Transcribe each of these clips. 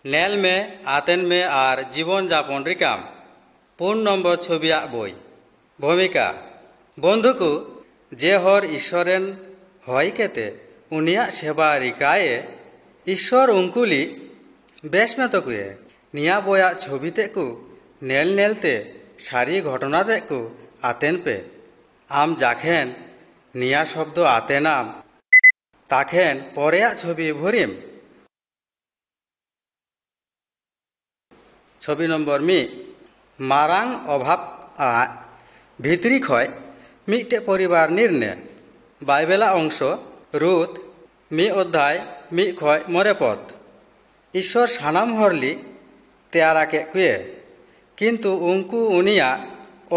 Nail में आतेन में are जीवन जापन रिकाम 4 नम्बर छबिया बई भूमिका बंधु को जे हर ईश्वरेन हय केते उनिया सेवा रिकाए ईश्वर उनकुली बेश में तकुए निया बोया छबिते को नेल नेलते सारी घटना ते को आतेन पे आम जाखेन निया शब्द आतेनाम ताखेन परेया छबि भरिम छवि नम्बर मी मारांग अभाव भितरी खय मिटे परिवार निर्णय बाइबेला अंश रुत मी अध्याय मी खय मरे पद ईश्वर सानाम हरली तेयारा के कुए किन्तु उनकु उनिया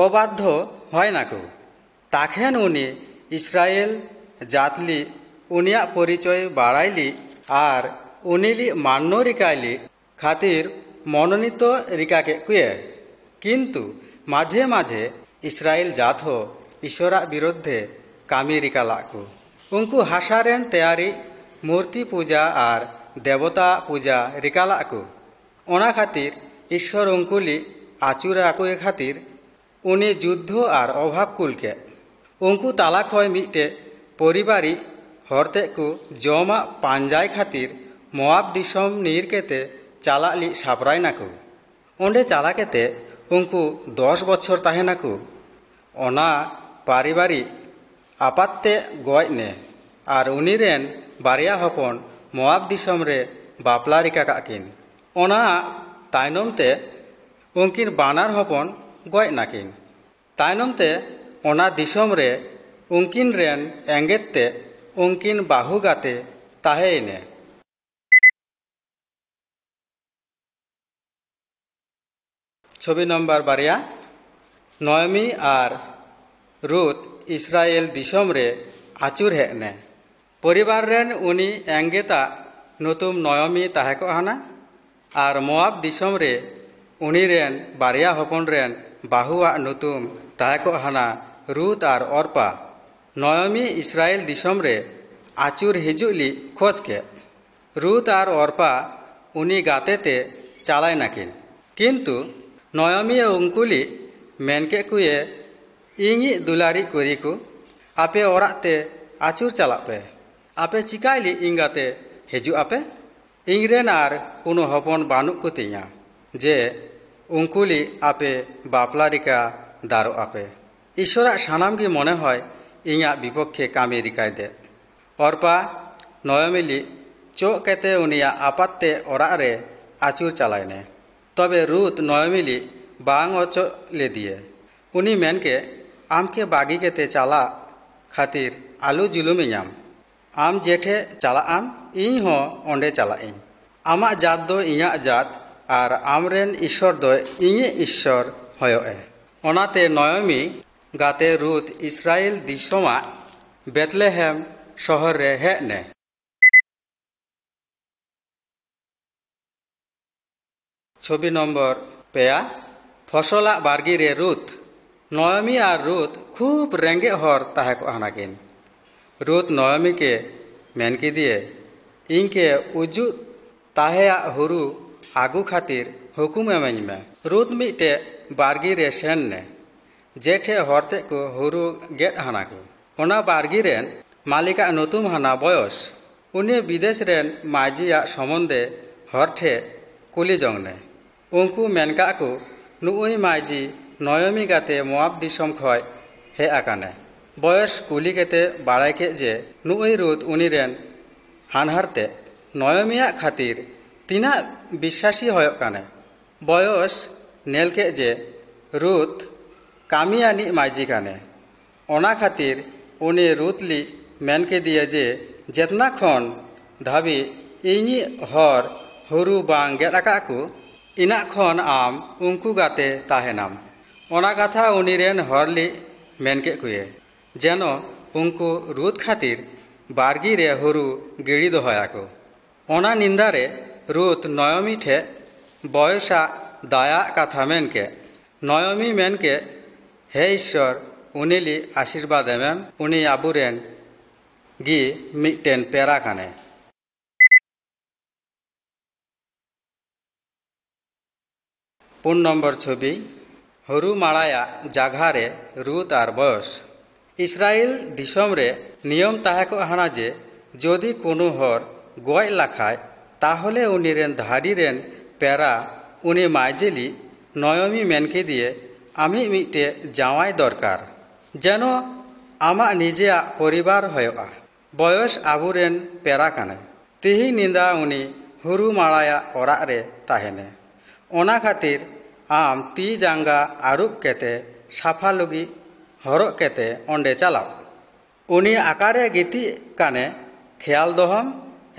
अबाध्य हय नाकु ताखेन उनी इस्राएल जातली उनिया परिचय बाड़ाइली आर उनिली मान्य रिकाइली खातिर मनोनीत रिका के कुए किन्तु माझे माझे इस्राएल जात हो ईश्वरा विरुद्धे कामी रिका लाकु उनको हासारेन तैयारी मूर्ति पूजा आर देवता पूजा रिका लाकु ओना खातिर ईश्वर उनकुली आचुरा को खातिर उनी युद्ध आर अभाव कुल के उनको ताला खय मिटे परिवारी हरते को जमा पांजाय खातिर मोआब दिसम नीर केते चालाली सापराय नाकु ओंडे चाला केते उनको 10 बछर ताहेनाकु ओना पारिबारी आपाते गय ने आर उनीरेन बारिया हपन मोआब दिसम रे बापला रिका काकिन ओना तायनमते उनकिन बानार हपन गय नाकिन तायनमते ओना दिसम रे उनकिन रेन एंगेते उनकिन बाहु गाते ताहेने छवि नम्बर बारिया नयमी आर रुत इस्राएल दिसम रे आचुर हेने परिवार रेन उनी एंगेता नतुम नयमी ताहेको हाना आर मोआब दिसम रे उनी रेन बारिया हपन रेन बाहुआ नतुम ताहेको हाना रुत आर अर्पा नयमी इस्राएल दिसम रे आचुर हिजुली खोज के रुत आर अर्पा उनी गातेते चालाय नाकिन किन्तु नयमी उनकुली मेनके कुए इंगी दुलारी कोरिकु आपे ओराते आचुर चला पे आपे चिकाइली इंगाते हेजु आपे इंग्रेन आर कोनो हपन बानुक कुतिया जे उनकुली आपे बापला रिका दारो आपे ईश्वरा सानाम की मने हय इंगा विपक्षे कामी रिकाय दे अर्पा नयमिली चो केते उनिया आपाते ओरा रे आचुर चलायने तबे रुत नयमिली बांग अचो ले दिए उनी मेन के आम के बागी के ते चाला खातिर आलू जुलुमियाम आम जेठे चला आम इन हो ओंडे चला इन आमा जात दो इया जात आर आमरेन ईश्वर दो इnye ईश्वर हयोए ओनाते नयमी गाते रुत इस्राएल दिसोमा बेथलेहेम शहर रे हेने छवि नम्बर पेया फसला बारगी रे रुत नयमी आर रुत खूब रेंगे हर ताहेको हानाकिन रुत नयमी के मेनकी दिए इनके उजु ताहेया हुरु आगु खातिर हुकुम एमኝ में रुत मिटे बारगी रे सेन ने जेठे हरते को हुरु गेट हानाको ओना बारगी रेन मालिका नतुम हाना बयस उनी विदेश रेन माजिया सम्बन्धे हरठे कुली जंगने उनको मेनका को नुई माइजी नयमी गाते मोआब दिसम खय हे आकाने बयस कुली केते बाड़ाय के जे नुई रुत उनी रेन हानहारते नयमिया खातिर तीना विश्वासी हयक काने बयस नेल के जे रुत कामियानी माइजी काने ओना खातिर उनी रुतली मेन के दिए जे जेतना खन धाबी ᱤᱧᱤᱡ ᱦᱚᱨ ᱦᱩᱨᱩ ᱵᱟᱝ ᱜᱮᱫ ᱟᱠᱟᱫ ᱠᱚ, ᱤᱱᱟᱹᱜ ᱠᱷᱚᱱ ᱟᱢ ᱩᱱᱠᱩ ᱜᱟᱛᱮ ᱛᱟᱦᱮᱱᱟᱢ। ᱚᱱᱟ ᱠᱟᱛᱷᱟ ᱩᱱᱤᱨᱮᱱ ᱦᱚᱲᱞᱤ ᱢᱮᱱ ᱠᱮᱫ ᱠᱚᱭᱮ, ᱡᱮᱱᱚ ᱩᱱᱠᱩ ᱨᱩᱛ ᱠᱷᱟᱹᱛᱤᱨ ᱵᱟᱲᱜᱤ ᱨᱮ ᱦᱩᱲᱩ ᱜᱤᱲᱤ ᱫᱚᱦᱚᱭᱟᱠᱚ। ᱚᱱᱟ ᱧᱤᱫᱟᱹ ᱨᱮ ᱨᱩᱛ ᱱᱚᱭᱚᱢᱤ ᱴᱷᱮᱡ ᱵᱚᱭᱚᱥᱟᱜ ᱫᱟᱭᱟᱜ ᱠᱟᱛᱷᱟ ᱢᱮᱱ ᱠᱮᱫ। ᱱᱚᱭᱚᱢᱤ ᱢᱮᱱ ᱠᱮᱫ, ᱦᱮ ᱤᱥᱥᱚᱨ, ᱩᱱᱤᱞᱤ ᱟᱥᱤᱨᱵᱟᱫ ᱮᱢᱮᱢ, ᱩᱱᱤ ᱟᱵᱚᱨᱮᱱ ᱜᱤ ᱢᱤᱫᱴᱮᱱ ᱯᱮᱲᱟ ᱠᱟᱱᱮ। ᱯᱩᱱ নম্বর ছবি, ᱦᱩᱲᱩ ᱢᱟᱲᱟᱭᱟᱜ ᱡᱟᱜᱷᱟ ᱨᱮ ᱨᱩᱛ ᱟᱨ ᱵᱚᱭᱚᱥ। ইসরায়েল দিশম রে নিয়ম তাহাকো হানা যে যদি কোনো হর গয় লাখায় তাহলে উনিরেন ধারিরেন পেরা উনি মাইজেলি নয়মি মেনকে দিয়ে আমি মিটে জামাই দরকার যেন আমা নিজেয়া পরিবার হয়য়া। বয়স আবুরেন পেরা কানে। তিহি নিন্দা উনি হুরু মাড়ায়া অড়াগ রে তাহেনে। ওনা খাতির আম তি জাঙ্গা আরুপ কেতে সাফা লুগি হরক কেতে অন্ডে চালাও। উনি আকারে গীতি কানে খেয়াল দহম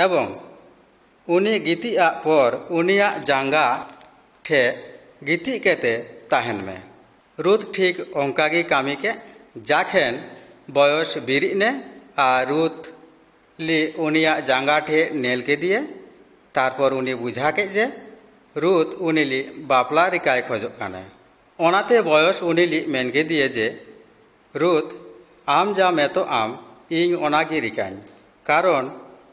এবং উনি গীতিয়া পর উনিয়া জাঙ্গা ठे गिति केते ताहेन में। रुत ठीक ओंकागी कामी के जाखेन बयस बिरिने आ रुत ली उनिया जांगा ठे नेल के दिए तारपर उनी बुझा के जे रुत उनिली बापला रिकाय खोजो काने। ओनाते बयस उनिली मेन के दिए जे रुत आम जा में तो आम इन ओनागी रिकाइन कारण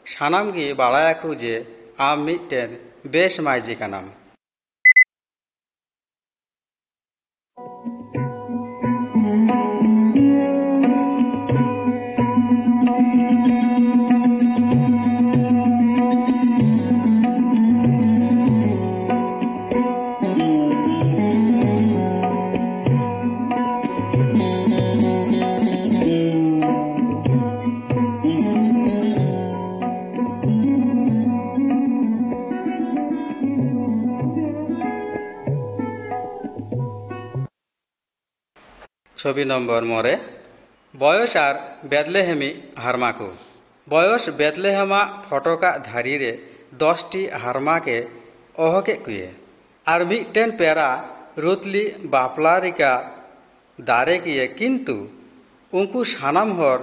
सानाम गी बाड़ायाकु जे आम मिटटेन बेस माइजी कानाम। ছবি নম্বর মরে বয়স আর বেদলেহেমি হারমাকু। বয়স বেদলেহেমা ফটকা ধারিরে 10টি হারমাকে অহকে কুয়ে আর মিটেন পেরা রুতলি বাপলারিকা দারে গিয়ে কিন্তু উনকু সানাম হর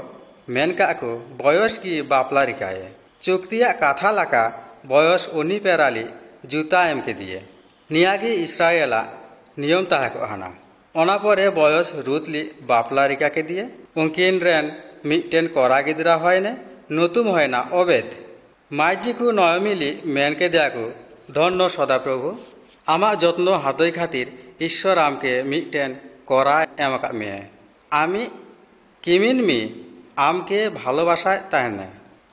মেনকাকু বয়স কি বাপলারিকায়ে চুক্তিয়া কাথা লাকা বয়স উনি পেরালি জুতা এমকে দিয়ে নিয়াগি ইসরায়েলা নিয়ম তাহাকো হানা। ओना परे बयस रुतली बापला रिका के दिए उनकिन रेन मिटेन करा गिदरा होयने नतुम होयना अबेद। माइजी को नयमिली मेन के दियाकु धन्य सदाप्रभु आमा जत्न हातई खातिर ईश्वर आमके मिटेन करा एमका मे आमी किमिन मी आमके भालोबासा ताहेने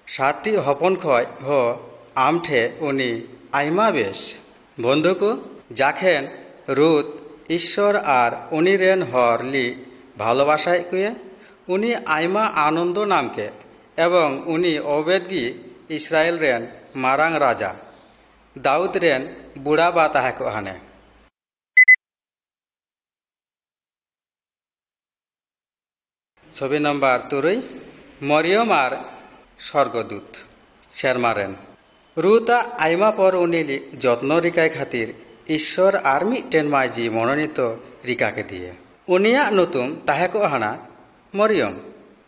7टी हपन खय हो आमठे उनी आइमा बेस। बंधुको जाखेन रुत ईश्वर और उनिरेन हर ली भालोबासाय कुए उनी आइमा आनंद नामके एवं उनी ओबेदगी इस्राएल रेन मारांग राजा दाऊद रेन बुढ़ा बा ताहेको हाने। छवि नम्बर 3 मरियम और स्वर्गदूत शेरमारेन रुता आइमा पर उनिली जत्न रिकाय खातिर ईश्वर और मिटेन माइजी मनोनीत रिका के दिए उनिया नतुम ताहेको हाना मरियम।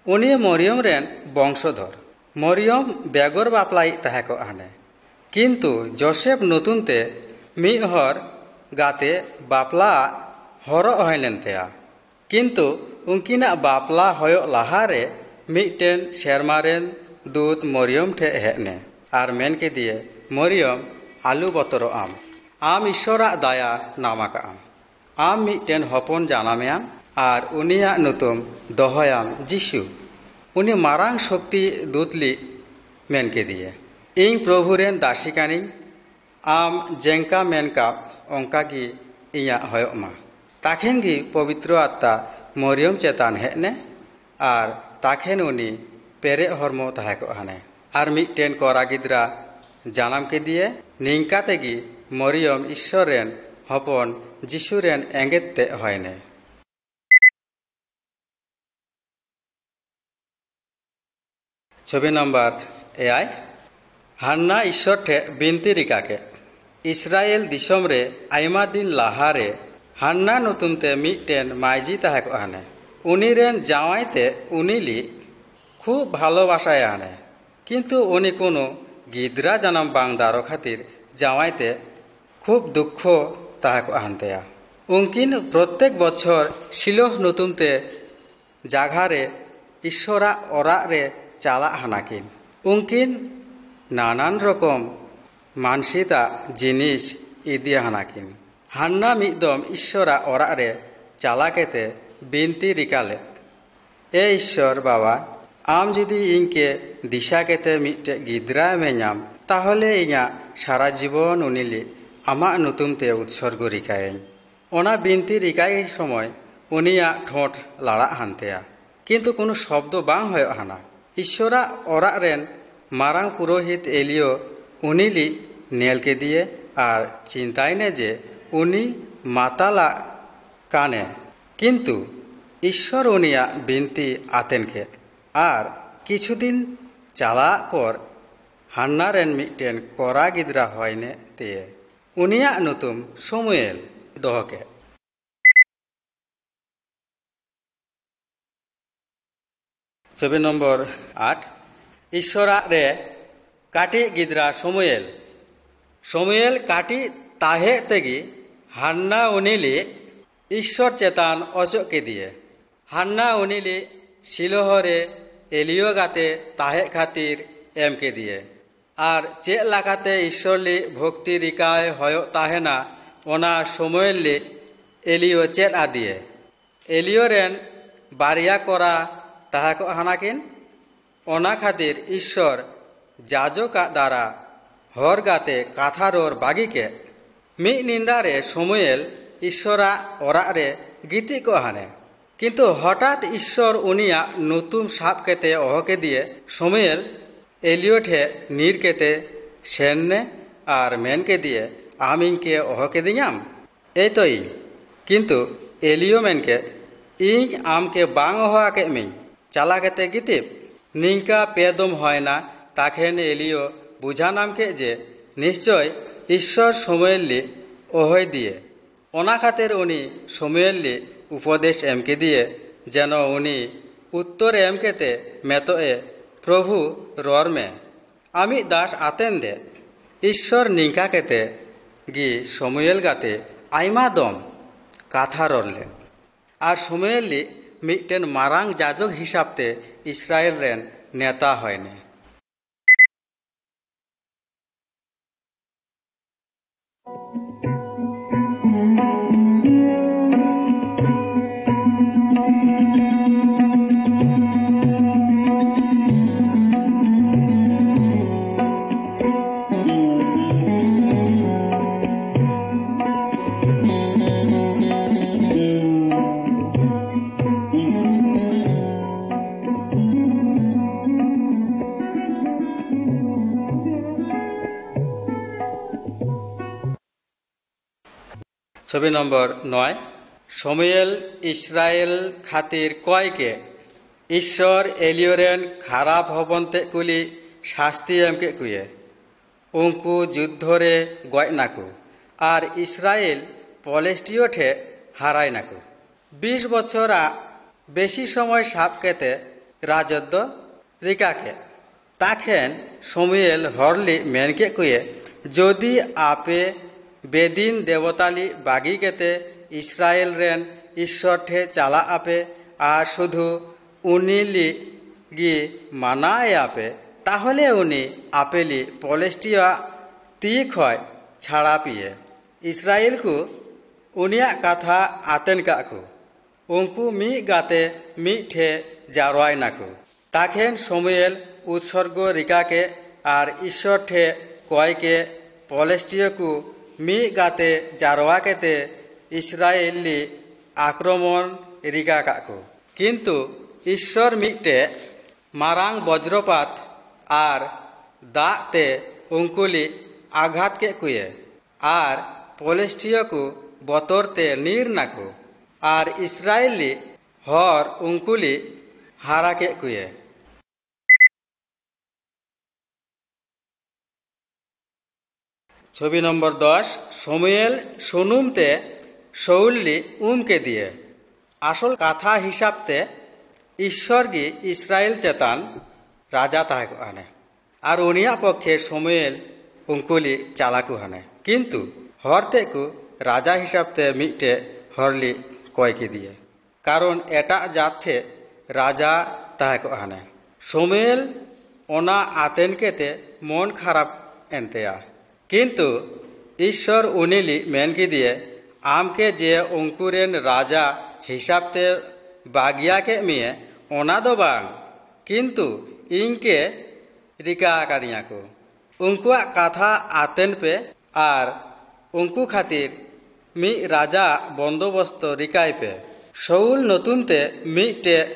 उनी मरियम रेन वंशधर मरियम बेगर बापलाई ताहेको हाने किन्तु जोसेफ नतुनते मिहर गाते बापला हर हयलेनतेया किन्तु उनकिना बापला हय लाहारे मिटेन शेरमारेन दूत मरियम ठे हेने और मेन के दिए मरियम आलू बतरो आम ईश्वरा दाया नामाका आम मिटेन हपन जानामेयाम और उनिया नुतुम दहयाम जिसु उनी मारांग शक्ति दूतली मेन के दिए इन प्रभुरेन दासी कानी आम जेंका मेनका ओंकागी इया हयमा ताखेन गी पवित्र आत्मा मरियम चेतान हेने और ताखेन उनी पेरे हरमो ताहेको हाने और मिटेन करा गिद्रा जानाम के दिए निंका तेगी मरियम ईश्वरेन हपन जिसुरेन एंगेते हयने। छवि नम्बर 8 हान्ना ईश्वर ठे बिनती रिका के इस्राएल दिसम रे आयमा दिन लाहारे हान्ना नुतुमते मिटेन माइजी ताहे को हाने उनी रेन जावाईते उनीली खूब भालोबासाय हाने किन्तु उनी कोनो गिद्रा जन्म बांग दारो खातिर जावाईते खूब दुख ताहे को हानतेया उनकिन प्रत्येक बछर शिलोह नुतुमते जाघारे ईश्वरा ओरा रे चाला हानाकिन उनकिन नानान रकम मानसिता जिनिस इदी हानाकिन हान्ना मिदम ईश्वरा ओरा रे चाला केते बिनती रिकाले ए ईश्वर बाबा आम जुदी इनके दिशा केते मिटे गिद्रा मेनाम ताहले इया सारा जीवन उनिली आमा नुतुमते उत्सर्ग रिकायें ओना बिनती रिकाय समय उनिया ठोंट लाड़ा हानतेया किन्तु कोनो शब्द बांग होय हाना ईश्वरा ओरा रेन मारांग पुरोहित एलियो उनिली नेल के दिए और चिंतायने जे उनी माताला काने किन्तु ईश्वर उनिया बिनती आतेन के और किछुदिन चाला पर हान्ना रेन मिटेन कोरा गिद्रा होयने दिए उनिया नुतुम शमुएल दोहके छवि नम्बर 8 ईश्वरा रे काटी गिद्रा शमुएल शमुएल काटी ताहे तेगी हान्ना उनिली ईश्वर चेतान अचो के दिए हान्ना उनिली शिलोहरे एलियो गाते ताहे खातिर एम के दिए और चे लाकाते ईश्वरली भक्ति रिकाय होयो ताहेना ओना शमुएलली एलियो चेत आदिए एलियो रेन बारिया कोरा ताहा को हानाकिन ओना खातिर ईश्वर जाजका द्वारा हर गाते काथा रोर बागी के मी निंदारे शमुएल ईश्वरा ओरा रे गीति को हाने किन्तु हठात ईश्वर उनिया नुतुम साब केते ओहके दिए शमुएल एलियो ठे नीर केते सेन्ने और मेन के दिए आम इनके ओहके दियाम ए तो इन किन्तु एलियो मेन के इन आम के बांग होआ के मिं चाला केते गितिब निंका पेदम होयना ताखेन एलियो बुझा नाम के जे निश्चय ईश्वर शमुएलली ओहय दिए ओना खातिर उनी शमुएलली उपदेश एम के दिए जेन उनी उत्तर एम केते मेतोए प्रभु रोर में आमी दास आतेन दे ईश्वर निंका केते गी शमुएल गाते आयमा दम काथा रोरले और शमुएलली मिटेन मारांग जाजक हिसाबते इस्राएल रेन नेता होयने छवि नम्बर 9 शमुएल इस्राएल खातिर कय के ईश्वर एलियोरेन खाराप हबनते कुली शास्ति एम के कुए उनको युद्धरे गय नाकु और इस्राएल पलेस्टियो ठे हाराय नाकु 20 बछरा बेशी समय साब केते राजत्व रिका के ताखेन शमुएल हरली मेन के कुए जदि आपे बेदिन देवताली बागी केते इस्राएल रेन ईश्वर ठे चाला आपे और शुधु उनिली गी मानाए आपे ताहले उनी आपेली पलेस्टिया ती खय छाड़ा पिए इस्राएल को उनिया कथा आतेन काकु उनको मी गाते मी ठे जारवाय नाकु ताखेन शमुएल उत्सर्ग रिका के और ईश्वर ठे कय के पलेस्टिया को मी गाते जारवा केते इस्राएली आक्रमण रिका काकु किन्तु ईश्वर मिटे मारांग वज्रपात और दाते उंकुली आघात के कुए और पलेस्टिया को बतरते नीर नाकु और इस्राएली हर उंकुली हारा के कुए। ছবি নম্বর 10 শমুয়েল সুনুমতে শৌলি উমকে দিয়ে আসল কথা হিসাবতে ঈশ্বরগি ইসরায়েল চেতান রাজা তাহেক আনে আর উনিয়া পক্ষে শমুয়েল উঙ্কুলি চালাকু হানে কিন্তু হরতেকু রাজা হিসাবতে মিটে হরলি কয়কে দিয়ে কারণ এটা যাচ্ছে রাজা তাহেক হানে শমুয়েল ওনা আতেনকেতে মন খারাপ এনতেয়া কিন্তু ঈশ্বর উনিলি মেনকি দিয়ে আমকে যে অঙ্কুরেন রাজা হিসাবতে বাগিয়াকে মিয়ে ওনা দো বাং কিন্তু ইংকে রিকা আকাদিয়াকু উঙ্কুয়া কথা আতেন पे আর উঙ্কু খাতির মি রাজা বন্দোবস্ত রিকাই पे শৌল নতুনতে মিটে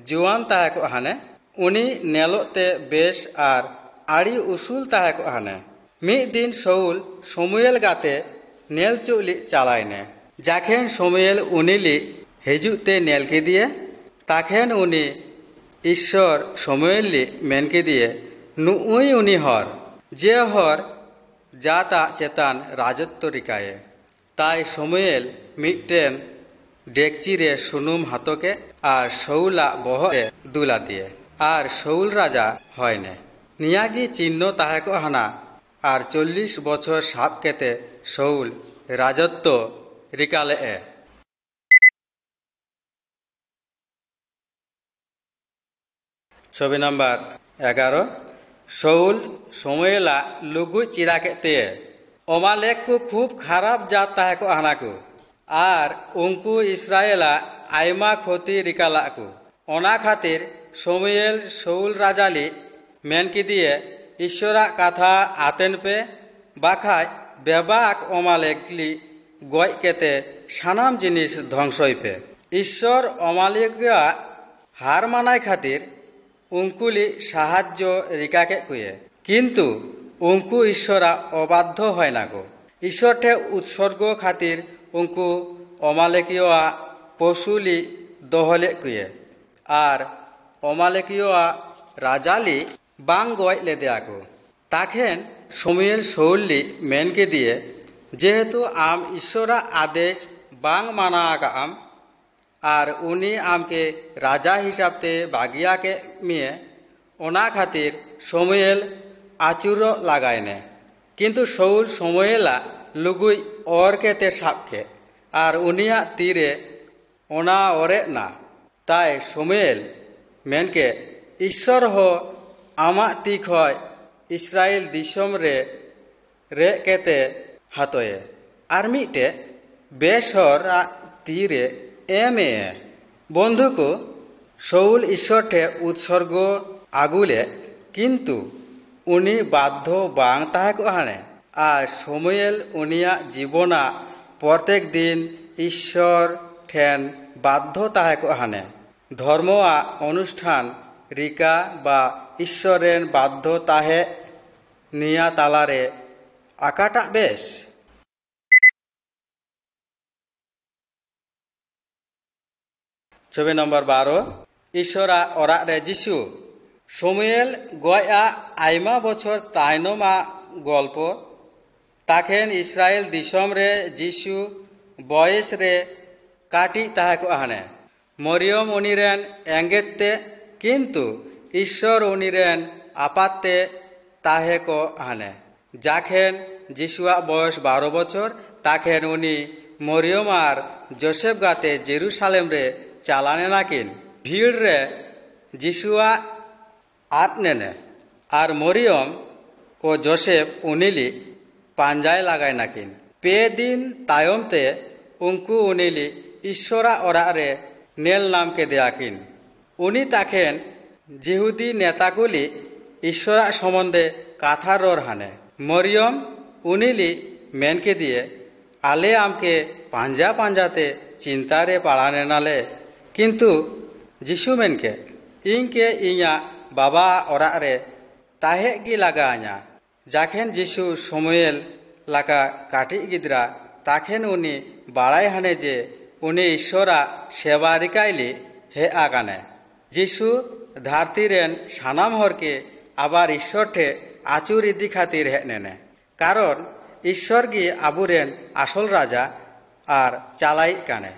জুয়ান তাহেক হানে উনি নেলতে বেশ আর আড়ি উসুল তাহেক হানে মিদ দিন শৌল শমুয়েল গাতে নেল চুলি চালায়নে যাখেন শমুয়েল উনিলি হেজুতে নেলকে দিয়ে তাখেন উনি ঈশ্বর শমুয়েলি মেনকে দিয়ে নুই উনি হর যে হর যা তা চেতান রাজত্ব রিকায়ে তাই শমুয়েল মিটেন ডেকচিরে সুনুম হাতকে আর শৌলা বহরে দুলা দিয়ে আর শৌল রাজা হয়নে নিয়াগি চিহ্ন তাহেক হানা আর 40 বছর সাপ কেতে শৌল রাজত্ব রিকালে ছবি নম্বর 11 শৌল শমুয়েলা লুগু চিরাকে তে অমালেকু খুব খারাপ জাত তাহেক হানাকু আর উঙ্কু ইসরায়েলা আইমা ক্ষতি রিকালাকু ওনা খাতির শমুয়েল শৌল রাজালি মেনকি দিয়ে ঈশ্বরা কথা আতেন पे বাখায় বেবাক অমালেকলি গয় কেতে সানাম জিনিস ধ্বংসই पे ঈশ্বর অমালেকিয়া হার মানায় খাতির উঙ্কুলি সাহায্য রিকাকে কুয়ে কিন্তু উঙ্কু ঈশ্বরা অবাধ্য হয় না গো ঈশ্বরঠে উৎসর্গ খাতির উঙ্কু অমালেকীয় পশুলি দহলে কুয়ে আর অমালেকীয় রাজালি বাং গয় লে দেয়াকু তাখেন শমুয়েল শৌলি মেনকে দিয়ে যেহেতু আম ঈশ্বরা আদেশ বাং মানা আম আর উনি আমকে রাজা হিসাবতে বাগিয়াকে মিয়ে ওনা খাতির শমুয়েল আচুর লাগায়নে কিন্তু শৌল শমুয়েলা লুগুই অরকেতে সাপকে আর উনিয়া তীরে ওনা ওরে না তাই শমুয়েল মেনকে ঈশ্বর হো আমা তিক হয় ইসরায়েল দিশম রে কেতে হাতয়ে আর মিটে বেশর তীরে এমে বন্ধুকু শৌল ঈশ্বরঠে উৎসর্গ আগুলে কিন্তু উনি বাধ্য বাং তাহেক হানে আর শমুয়েল উনিয়া জীবনা প্রত্যেক দিন ঈশ্বর ঠেন বাধ্য তাহেক হানে ধর্ম অনুষ্ঠান রিকা বা ঈশ্বরের বাধ্য তাহে নিয়া তালারে আকাটা বেশ ছবি নম্বর 12 ঈশ্বরা ওরা রে যিশু শমুয়েল গয়া আইমা বছর তাইনমা গল্প তাখেন ইসরায়েল দিশম রে যিশু বয়স রে কাটি তাহেক হানে মরিয়ম উনিরেন এঙ্গেতে কিন্তু ঈশ্বর উনিরেন আপাতে তাহেক হানে যাখেন যিশুয়া বয়স 12 বছর তাখেন উনি মরিয়ম আর জোসেফ গাতে জেরুসালেম রে চালানে নাকিন ভিড় রে যিশুয়া আট নেনে আর মরিয়ম ও জোসেফ উনিলি পাঞ্জায় লাগায় নাকিন পে দিন তায়মতে উঙ্কু উনিলি ঈশ্বরা ওরা রে নেল নামকে দেয়াকিন উনি তাখেন জিহুদি নেতাগুলি ঈশ্বরা সম্বন্ধে কাথার রোর হানে মরিয়ম উনিলি মেনকে দিয়ে আলে আমকে পাঞ্জা পাঞ্জাতে চিন্তারে পাড়ানে নালে কিন্তু যিশু মেনকে ইংকে ইয়া বাবা ওরা রে তাহে গি লাগা আña যাখেন যিশু শমুয়েল লাকা কাটি গিদ্রা তাখেন উনি বাড়াই হানে যে উনি ঈশ্বরা সেবা রিকাইলি হে আগানে যিশু ধারতিরেন সানাম হরকে আবার ঈশ্বরঠে আচুর ইদি খাতির হে নেনে কারণ ईश्वर गे आबुरेन आसल राजा और चालाई काने।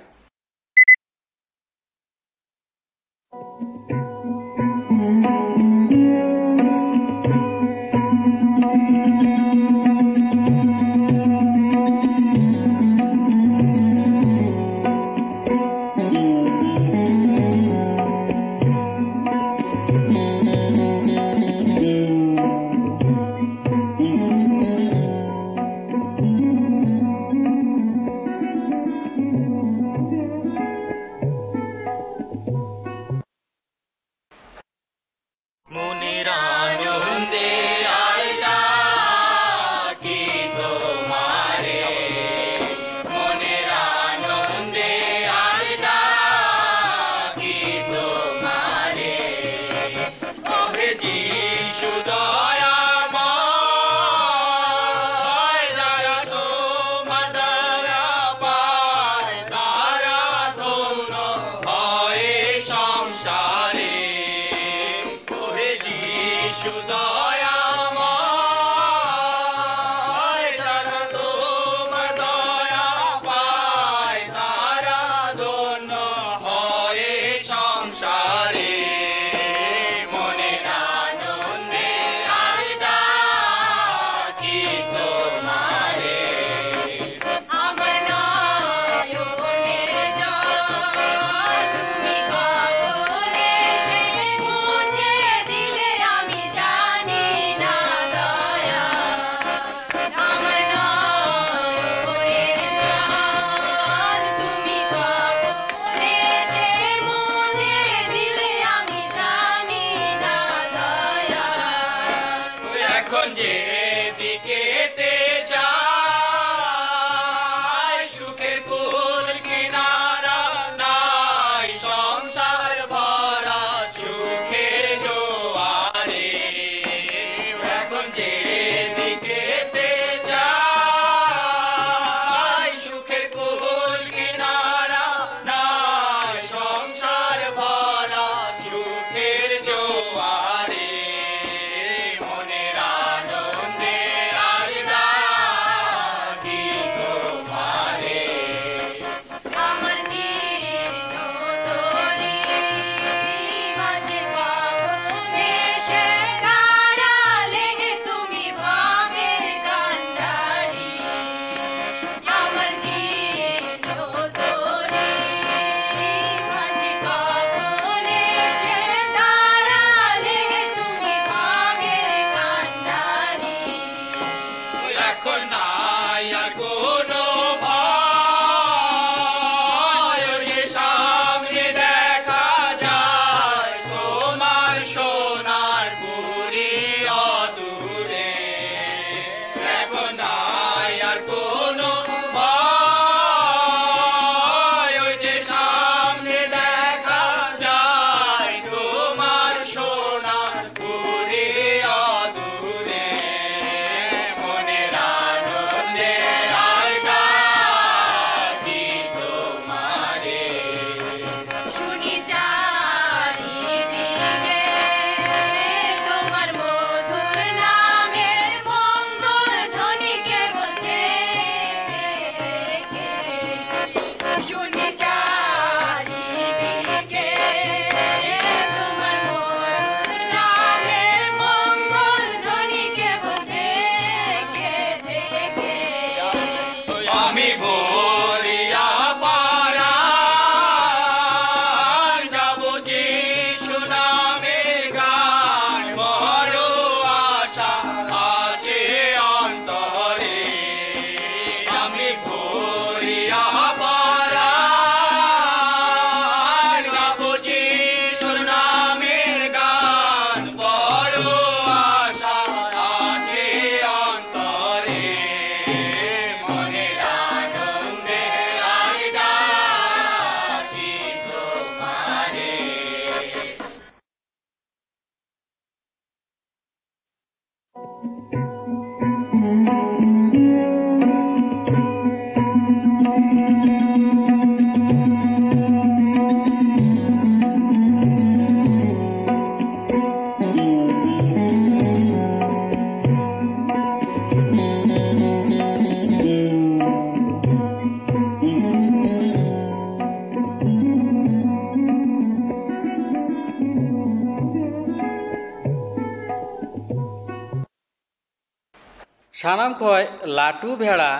सानाम खय लाटू भेड़ा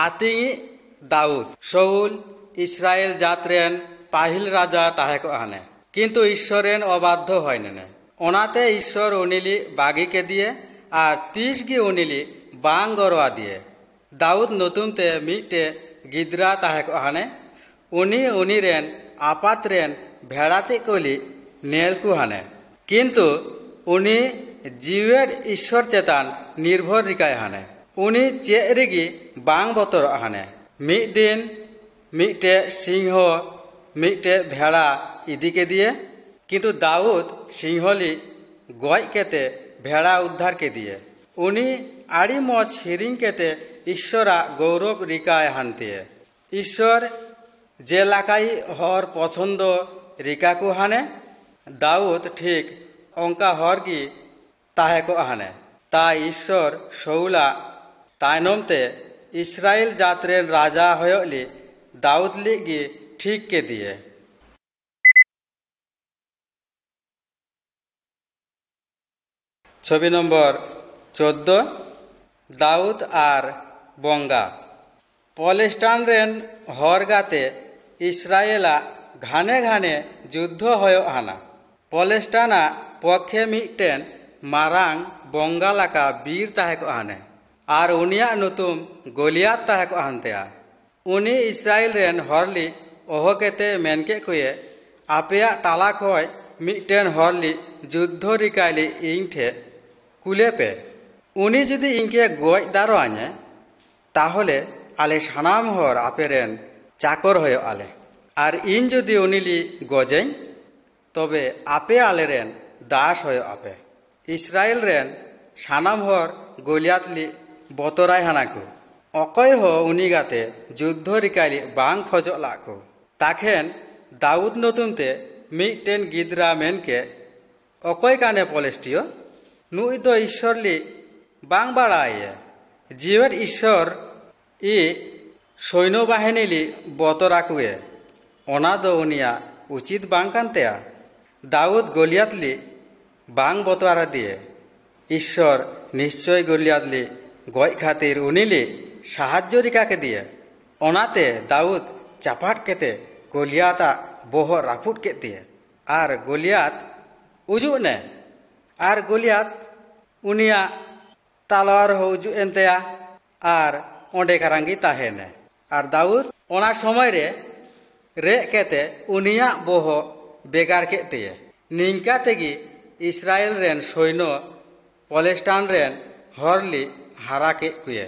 आतिंगी दाऊद शौल इस्राएल जातरेन पाहिल राजा ताहे को हाने किन्तु ईश्वरेन अबाध्य हयने ओनाते ईश्वर उनिली बागी के दिए और 30 गी उनिली बांग गरवा दिए दाऊद नतुनते मिटे गिद्रा ताहे को हाने उनी उनीरेन आपातरेन भेड़ाते कोली नेल को हाने किन्तु उनी जीवेर ईश्वर चेतान निर्भर रिकाय हाने उनी चेक रेगी बांग बतर हाने मिद दिन मिटे सिंह मिटे भेड़ा इदी के दिए किन्तु दाऊद सिंहली गज केते भेड़ा उद्धार के दिए उनी आड़ी मज हिरिंग केते ईश्वरा गौरव रिकाय हानते ईश्वर जेलाकाई हर पसंद रिका को हाने दाऊद ठीक अंका हर की ताहे को हाने ता ईश्वर शौला तायनमते इस्राएल जातरेन राजा हयली दाऊद लिगी ठीक के दिए। छवि नम्बर 14 दाऊद आर बंगा पलेस्टान रेन हर गाते इस्राएला घाने घाने युद्ध हयो हाना पलेस्टाना पक्षे मिटेन मारांग बंगा लाका बीर ताहे को हाने और उनिया नुतुम गोलियात ताहे को हानतेया उनी इस्राएल रेन हरली ओहकेते मेनके कुए आपेया ताला खय मिटेन हरली युद्ध रिकायली इंग ठे कुले पे उनी जुदी इंके गज दारोआने ताहले आले सानाम हर आपेरेन चाकर हयो आले और इन जुदी उनिली गजें तबे आपे आलेरेन दास हयो आपे इस्राएल रेन सानाम हर गोलियातली बतराय हानाको अकय हो उनी गाते युद्ध रिकायली बांग खजो लाको ताखेन दाऊद नतुनते मिटेन गिद्रा मेनके अकय काने पलेस्टियो नुई दो ईश्वरली बांग बाड़ाये जीवर ईश्वर इ सैन्य बाहिनीली बतराकुए ओना दो उनिया उचित बांग कानतेया दाऊद गोलियातली बांग बतरा दिए ईश्वर निश्चय गोलियातली गज खातिर उनिली साहाज्य रिका के दिए ओनाते दाऊद चापाट केते गोलियाता बोह राफुट के दिए और गोलियात उजुने और गोलियात उनिया तलवार हो उजु एनतेया और ओंडे करांगी ताहेने और दाऊद ओना समय रे केते उनिया बोह बेगार के दिए निंका तेगी इस्राएल रेन सैन्य पलेस्टान रेन हरली हारा के कुए।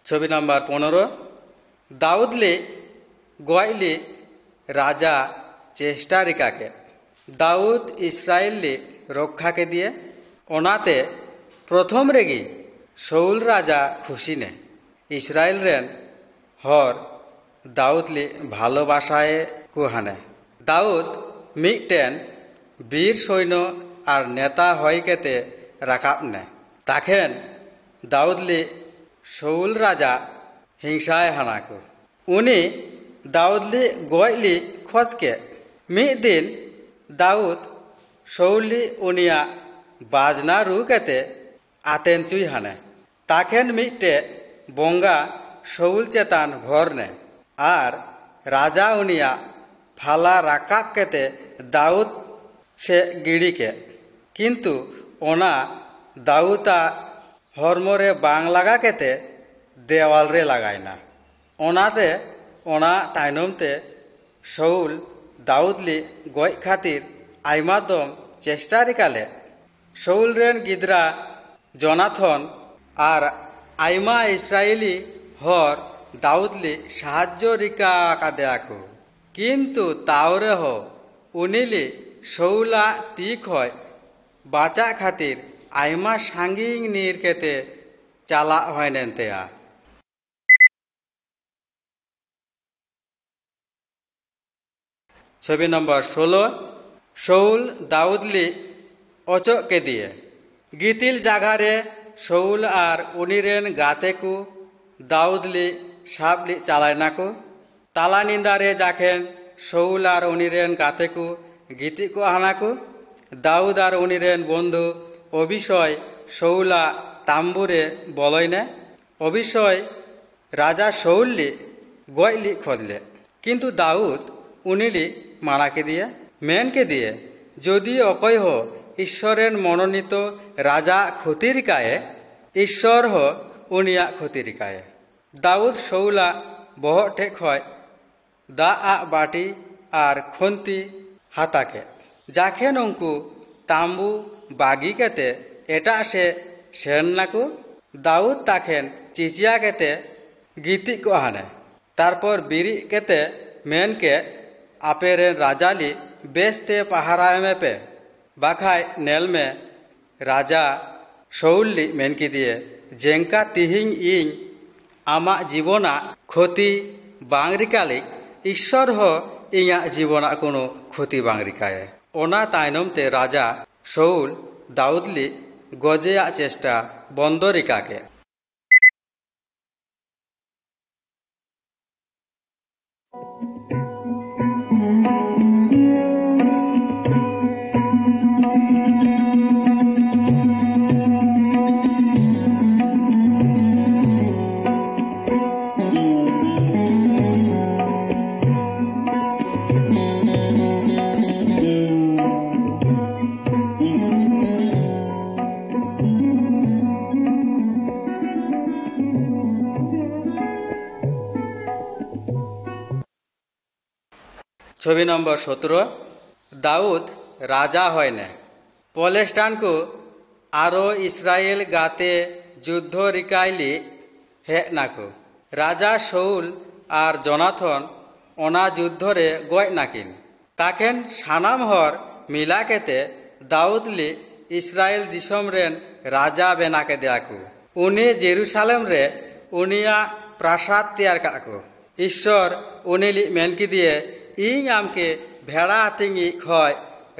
छवि नम्बर 15 दाऊदली गयली राजा चेष्टा रिका के दाऊद इस्राएली रक्षा के दिए ओनाते प्रथम रेगी शौल राजा खुशी ने इस्राएल रेन हर दाऊदली भालोबासाए को हाने दाऊद मिटेन बीर सैन्य और नेता हय केते राखाब ने ताखेन दाऊदली शौल राजा हिंसाय हानाको उनी दाऊदली गयली खोज के मिद दिन दाऊद शौली उनिया बाजना रू केते आतेन चुई हाने ताखेन मिटे बंगा शौल चेतान भरने और राजा उनिया फाला राकाब केते दाऊद से गिड़ी के किन्तु ओना दाऊदा हरमोरे बांग लगा केते देवाल रे लगायना ओनाते ओना तायनमते शौल दाऊदली गज खातिर आयमा दम चेष्टा रिकाले शौल रेन गिद्रा जोनाथन और आयमा इस्राएली हर दाऊदली साहाज्य रिका कादेयाको किन्तु तावरे हो उनिली शौला ती खय बाचा खातिर आयमा सांगिंग नीर केते चाला हयनेनतेया। छवि नम्बर 16 शौल दाऊदली अचो के दिए गितिल जागारे शौल और उनिरेन गाते को दाऊदली साबली चालायनाको ताला निंदारे जाखेन शौल और उनिरेन गाते को गीति को हानाको दाऊद और उनिरेन बंधु अभिषय शौला ताम्बुरे बलयने अभिषय राजा शौली गयली खोजले किन्तु दाऊद उनिली माना के दिए मेन के दिए यदि अकय हो ईश्वरेन मनोनीत राजा क्षतिरिकाए ईश्वर हो उनिया क्षतिरिकाए दाऊद शौला बहग ठे खय दा बाटी और खन्ती हाताके जाखेन उनको ताम्बू बागी केते एटा से सेन नाकू दाऊद ताखेन चिचिया केते गीति को हाने तारपर बिरी केते मेन के आपेरेन राजाली बेस्ते पहाराए में पे बाखाय नेल में राजा शौली मेन की दिए जेंका तिहिंग इंग आमा जीवना क्षति बांग रिकाली ईश्वर हो इया जीवना कोनो क्षति बांग रिकाए ओना तायनम ते राजा शौल दाऊदली गजेया चेष्टा बंद रिकाके छवि नम्बर 17 दाऊद राजा हयने पलेस्टाइन को आरो इस्राएल गाते युद्ध रिकाइली हेज नाको राजा शौल और जोनाथन ओना युद्ध रे गय नाकिन ताकेन सानाम हर मिला केते दाऊदली इस्राएल दिसम रेन राजा बेना के देयाको उनी जेरूसालेम रे उनिया प्रासाद तैयार काको ईश्वर उनीली मेन की दिए ᱤᱧ ᱟᱢᱠᱮ ᱵᱷᱮᱲᱟ ᱟᱹᱛᱤᱧᱤᱡ ᱠᱷᱚᱡ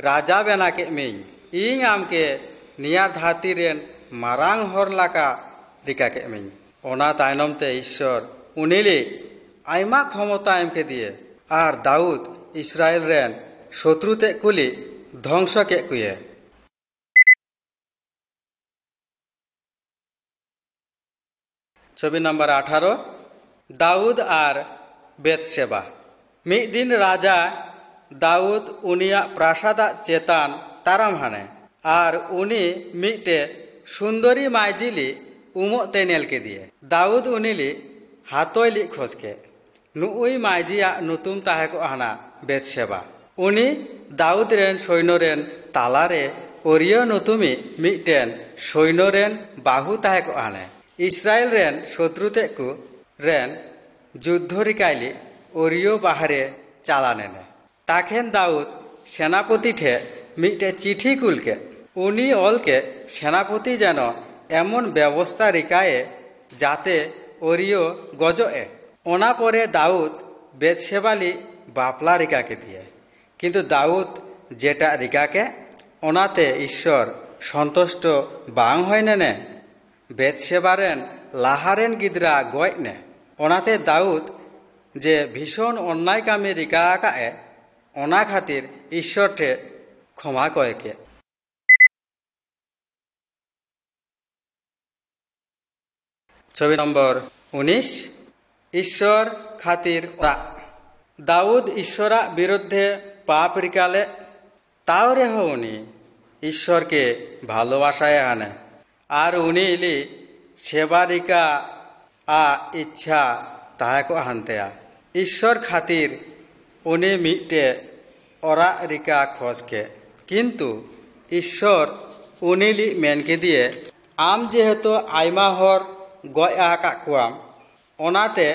ᱨᱟᱡᱟ ᱵᱮᱱᱟ ᱠᱮᱫ ᱢᱤᱧ ᱤᱧ ᱟᱢᱠᱮ ᱱᱤᱭᱟᱹ ᱫᱷᱟᱹᱨᱛᱤ ᱨᱮᱱ ᱢᱟᱨᱟᱝ ᱦᱚᱲ ᱞᱮᱠᱟ ᱨᱤᱠᱟ ᱠᱮᱫ ᱢᱤᱧ ᱚᱱᱟ ᱛᱟᱭᱱᱚᱢ ᱛᱮ ᱤᱥᱥᱚᱨ ᱩᱱᱤᱞᱤ ᱟᱭᱢᱟ ᱠᱷᱚᱢᱚᱛᱟ ᱮᱢ ᱠᱮᱫᱮᱭᱟ ᱟᱨ ᱫᱟᱣᱩᱫ ᱤᱥᱨᱟᱭᱮᱞ ᱨᱮᱱ ᱥᱚᱛᱨᱩ ᱛᱮᱫ ᱠᱩᱞᱤ ধ্বংস ᱠᱮᱫ ᱠᱚᱭᱟ छवि नंबर 18 दाऊद और बेतशेबा मिद दिन राजा दाऊद उनिया प्रासादा चेतान ताराम हाने और उनी मिटे सुंदरी माइजिली उमोते नेल के दिए दाऊद उनिली हाथोइली खोजके नुई माइजिया नुतुम ताहे को हाना बेतशेबा उनी दाऊद रेन सैन्यरेन तालारे ओरियो नुतुमी मिटेन सैन्यरेन बाहु ताहे को हाने इस्राएल रेन शत्रुते को रेन युद्ध रिकाइली ओरियो बाहरे चालाने ताखेन दाऊद सेनापति ठे मिटे चिठी कुल के उनी ऑल के सेनापति जानो एमन व्यवस्था रिकाए जाते ओरियो गजोए ओना परे दाऊद बेतशेबाली बापला रिका के दिए किंतु दाऊद जेटा रिका के ओनाते ईश्वर सन्तुष्ट बांग होयने बेतशेबारेन लाहारेन गिद्रा गयने ओनाते दाऊद जे भीषण अन्याय कामी रिका काए ओना खातिर ईश्वर ठे क्षमा कयके छवि नम्बर 19 ईश्वर खातिर दाऊद ईश्वरा विरुद्धे पाप रिकाले तावरे हो उनी ईश्वर के भालोबासाय आने और उनी इली सेवा रिका आ इच्छा ताहे को हानतेया ईश्वर खातिर उनी मिटे ओरा रिका खोज के किंतु ईश्वर उनीली मेन के दिए आम जेहेतु आयमा हर गय आकाम ओनाते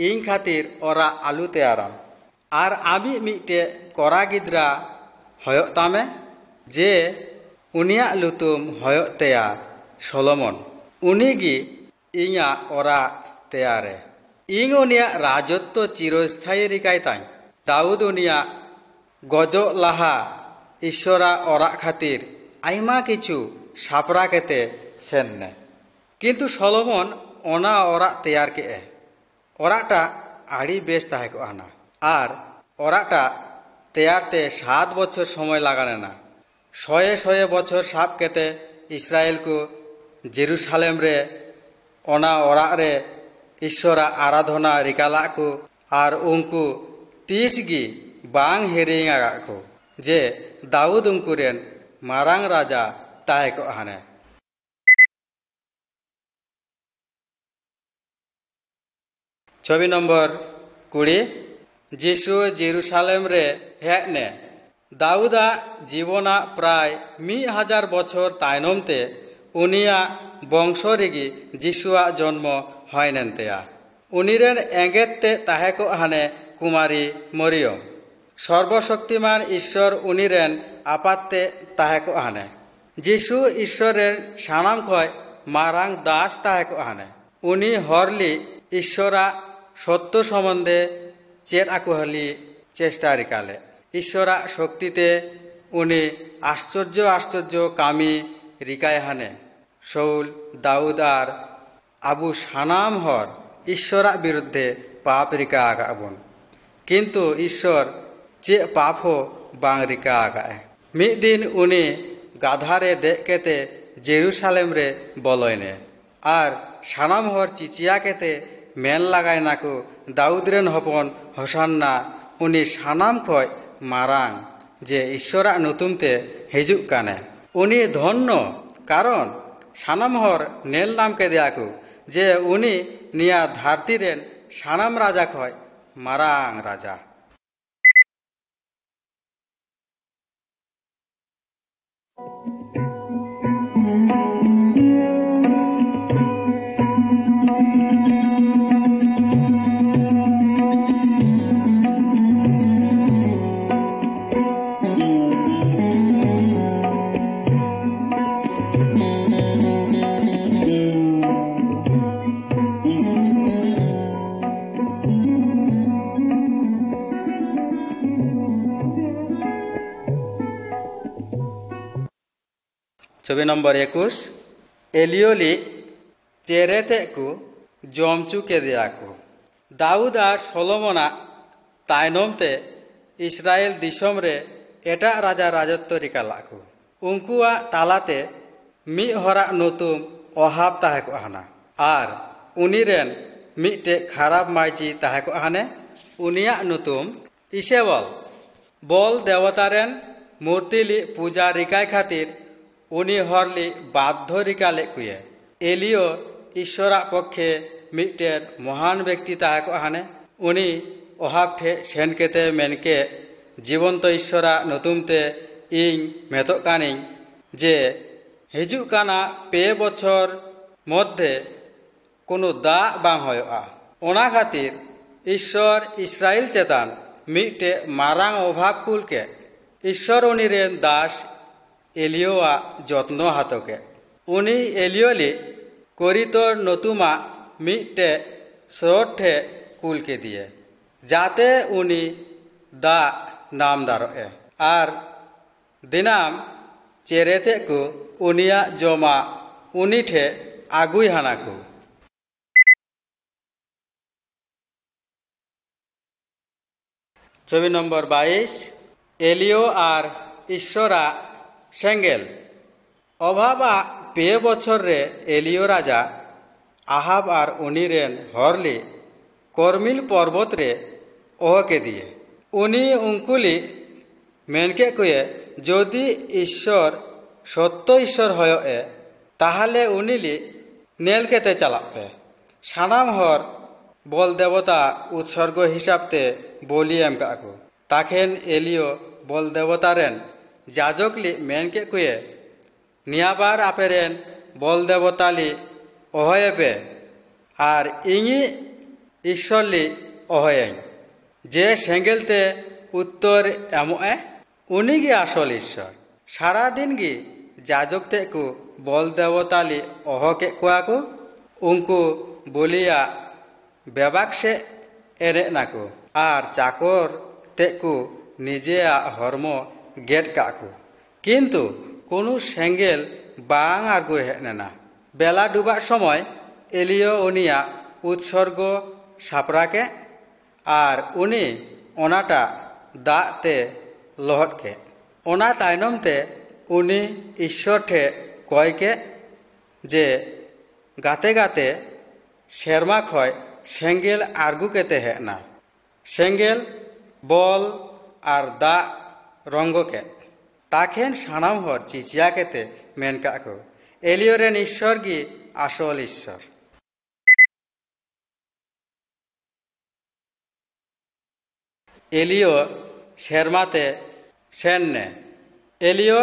इन खातिर ओरा आलू तैयाराम और आमी मिटे करा गिद्रा हयो तामे जे उनिया लुतुम हयो तेया सोलोमन उनीगी इया ओरा तैयारे इन उनिया राजत्व चिरस्थायी रिकायताई दाऊद उनिया गजो लाहा ईश्वरा ओरा खातिर आयमा किछु सापरा केते सेनने किंतु सोलोमन ओना ओरा तैयार के ओराटा आड़ी बेस ताहे को आना और ओराटा तैयारते 7 बछर समय लागाने ना शये शये बछर साब केते इस्राएल को जेरूशलेम रे ओना ओराग रे ईश्वरा आराधना रिकाला को आर उनको तीसगी बांग हिरिंगा को जे दाऊद उनको रेन मारांग राजा ताहे को हाने। 26 नम्बर कुड़ी जीशु जेरूशलेम रे हेने दाऊदा जीवना प्राय 1000 बछर तायनमते उनिया बंश रेगी जीशुआ जन्म हयनेनतेया। उनिरेन एंगेते ताहे को हाने कुमारी मरियम। सर्वशक्तिमान ईश्वर उनिरेन आपाते ताहे को हाने। जीशु ईश्वरेर सानाम खय मारांग दास ताहे को हाने। उनी हरली ईश्वरा सत्य सम्बन्धे चेत आकुहली चेष्टा रिकाले। ईश्वरा शक्तिते उनी आश्चर्य आश्चर्य कामी रिकाय हाने। शौल दाऊद आर आबू सानाम हर ईश्वरा बिरुद्धे पाप रिका आगाबुन किन्तु ईश्वर चे पाप हो बांग रिका आगाए। मिद दिन उनी गाधारे देकेते जेरूशलेम रे बलयने आर सानाम हर चिचिया केते मेन लगाय नाको दाऊद रेन हपन हसान्ना उनी सानाम खय मारांग जे ईश्वरा नुतुमते हिजुक काने। उनी धन्य कारण सानाम हर नेल नाम के दियाको जे उनी निया धारती रेन सानाम राजा खय मारांग राजा। छवि नम्बर 21 एलियोली चेरेते को जमचू के दिया को दाऊद आर सोलोमोना तायनमते इस्राएल दिसम रे एटा राजा राजत्व रिकाला को उनकुआ तालाते मी हरा नतुम अहाब ताहे को हाना आर उनिरेन मिटे खराब माइजी ताहे को हाने उनिया नतुम इसेबल बल देवतारेन मूर्तिली पूजा रिकाय खातिर उनी हरली बाध्य रिकाले कुये। एलियो ईश्वरा पक्षे मिटेन महान व्यक्ति ताहे को हाने उनी अहाब ठे सेन केते मेनके जीवंत ईश्वरा नतुमते इन मेतो कानिं जे हिजुक काना 2 बछर मध्य कोनो दा बांग हयोआ ओना खातिर ईश्वर इस्राएल चेतान मिटे मारांग अभाव कुलके ईश्वर उनिरेन दास एलियोआ जत्न हातोके उनी एलियोली करितोर नतुमा मिटे स्रोठे कुल के दिए जाते उनी दा नाम दारोए आर दिनाम चेरेते को उनिया जमा उनी ठे आगुई हाना को। छवि नम्बर 22 एलियो आर ईश्वरा सेंगेल अभाबा 2 बछर रे एलियो राजा आहाब आर उनिरेन हरली करमिल पर्वत रे ओहके दिए उनी उनकुली मेनके कुए जदि ईश्वर सत्य ईश्वर हये ताहले उनिली नेल केते चलापे सानाम हर बल देवता उत्सर्ग हिसाबते बलि एम काको ताखेन एलियो बल देवतारेन जाजकली मेनके कुए नियाबार आपेरेन बल देवताली अहयेपे आर इङि ईश्वरली अहयें जे सेंगेलते उत्तर एमोए उनिगे आसल ईश्वर सारा दिन गी जाजकते को बल देवताली अहके कुआको उनको बोलिया बेबाक से एने नाको आर चाकर तेको निजेया हर्म गेट काको किन्तु कोनो सेंगेल बांग आगु हेना बेला डुबा समय एलियो उनिया उत्सर्ग सापराके आर उनी ओनाटा दाते लहट के ओना तायनमते उनी ईश्वर ठे कय के जे गाते गाते शेरमा खय सेंगेल आरगू केते हेना सेंगेल बल आर दा रंगो के ताखेन सानाम हर चिचिया केते मेन काको एलियो रेन ईश्वर गी आसल ईश्वर। एलियो शेरमाते सेन्ने एलियो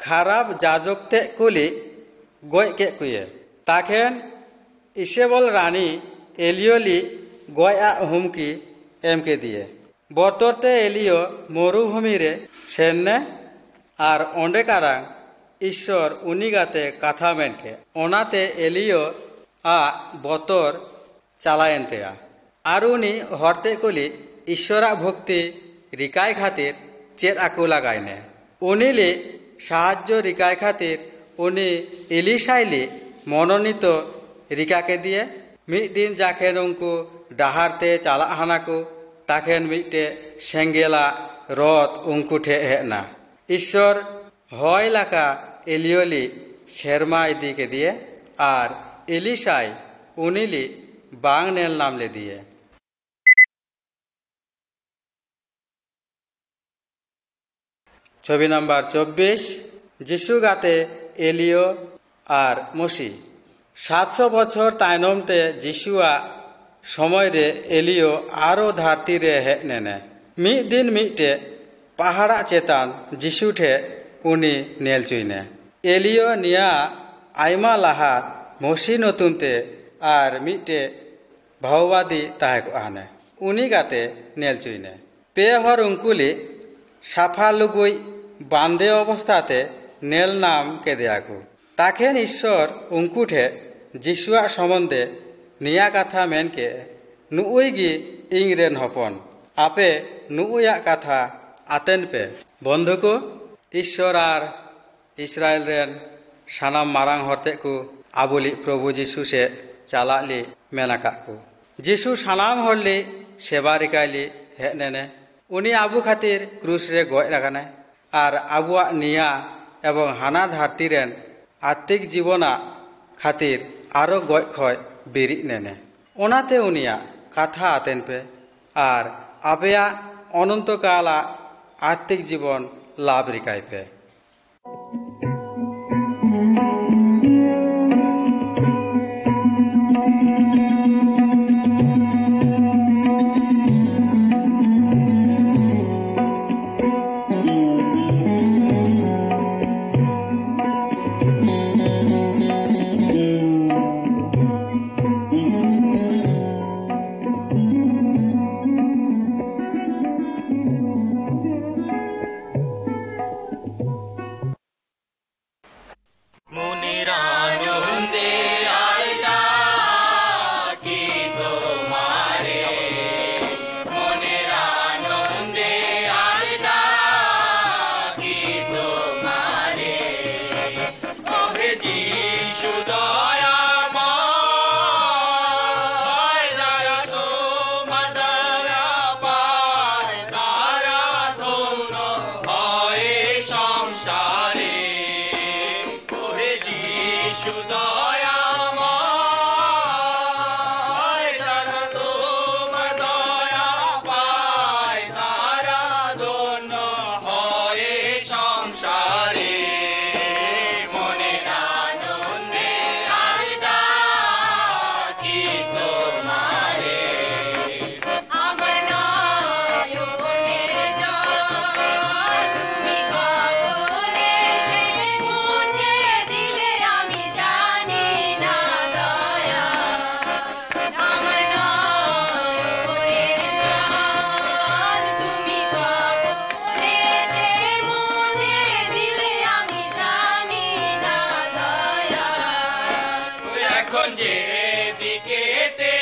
खराब जाजकते कुली गय के कुये ताखेन इसेबल रानी एलियोली गया हुमकी एम के दिए बतरते एलियो मरुभूमि रे सेन्ने आर ओंडे कारां ईश्वर उनी गाते कथा मेनके ओनाते एलियो आ बतर चालायनतेया आर उनी हरते कुली ईश्वरा भक्ति रिकाय खातिर चेत आकु लागायने उनीली साहाज्य रिकाय खातिर उनी इलिशाइली मनोनीत रिका के दिए मिद दिन जाखेन उनको डाहारते चाला हानाकु ताखेन मिटे सेंगेला रथ उनको ठे हेना ईश्वर हय लाका एलियोली शेरमा इदी के दिए आर इलिशाई उनीली बांग नेल नाम ले दिए। छवि नम्बर 24 जिसु गाते एलियो आर मसी 700 बछर तायनमते जिसुआ समय रे एलियो आरो धरती रे हेनेने मिद दिन मिटे पहाड़ा चेतान जिसु ठे उनी नेल चुईने एलियो निया आयमा लाहा मसी नतुनते आर मिटे भाववादी ताहेको आने उनी गाते नेल चुईने पे हर उंकुली साफा लुगुई बांधे अवस्थाते नेल नाम के देयाकु ताखेन ईश्वर उंकु ठे जिसुआ सम्बन्धे निया कथा मेन के नुउईगी इंगरेन हपन आपे नुउया कथा आतेन पे बंधुको ईश्वर आर इस्राएल रेन सानाम मारांग हरतेकु आबुली प्रभु जिसु से चालाली मेनाकाकु जिसु सानाम हरली सेवा रिकायली हेनेने उनी आबु खातिर क्रूस रे गय लागाने आर आबुआ निया एवं हाना धरती रेन आत्मिक जीवना खातिर आरो गय खय बिरि नेने ओनाते उनिया कथा आतेन पे आर आपेया अनंतकाला आत्मिक जीवन लाभ रिकाय पे। এখন যেদিকেতে